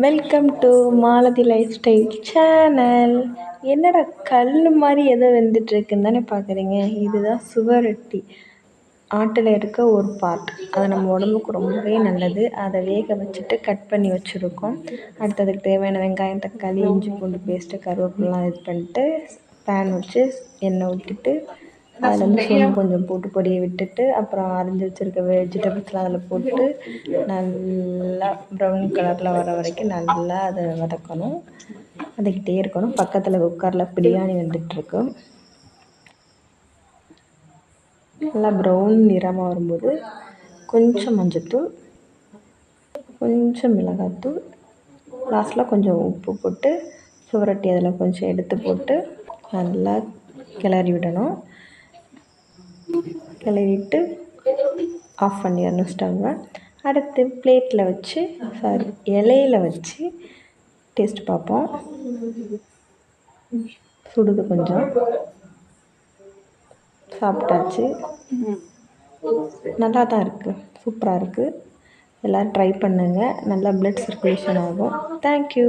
Welcome to Malathi life style channel. என்னடா கல் மாதிரி ஏதோ வெந்துட்டுருக்குன்னு தானே பார்க்குறீங்க. இதுதான் சுவரொட்டி. ஆட்டில் இருக்க ஒரு பார்ட். அது நம்ம உடம்புக்கு ரொம்பவே நல்லது. அதை வேக வச்சுட்டு கட் பண்ணி வச்சுருக்கோம். அடுத்ததுக்கு தேவையான வெங்காயம், தக்காளி, இஞ்சி பூண்டு பேஸ்ட்டு, கருவேப்பிலாம் இது பண்ணிட்டு பேன் வச்சு எண்ணெய் ஊற்றிட்டு அதில் வந்து சோம்பு கொஞ்சம் போட்டு பொடியை விட்டுட்டு அப்புறம் அரிஞ்சு வச்சுருக்க வெஜிடபிள்ஸ்லாம் அதில் போட்டு நல்லா ப்ரௌன் கலரில் வர வரைக்கும் நல்லா அதை வதக்கணும். வதக்கிட்டே இருக்கணும். பக்கத்தில் குக்கரில் பிரியாணி வந்துட்டுருக்கு. நல்லா ப்ரௌன் நிறமாக வரும்போது கொஞ்சம் மஞ்சத்தூள், கொஞ்சம் மிளகாத்தூள், லாஸ்ட்டில் கொஞ்சம் உப்பு போட்டு சுவரொட்டி அதில் கொஞ்சம் எடுத்து போட்டு நல்லா கிளறி விடணும். கிளறிட்டு ஆஃப் பண்ணிடணும் ஸ்டவ்வை. அடுத்து பிளேட்டில் வச்சு இலையில் வச்சு டேஸ்ட் பார்ப்போம். சுடுது கொஞ்சம். சாப்பிட்டாச்சு. நல்லா தான் இருக்குது, சூப்பராக இருக்குது. எல்லோரும் ட்ரை பண்ணுங்கள். நல்லா ப்ளட் சர்க்குலேஷன் ஆகும். தேங்க்யூ.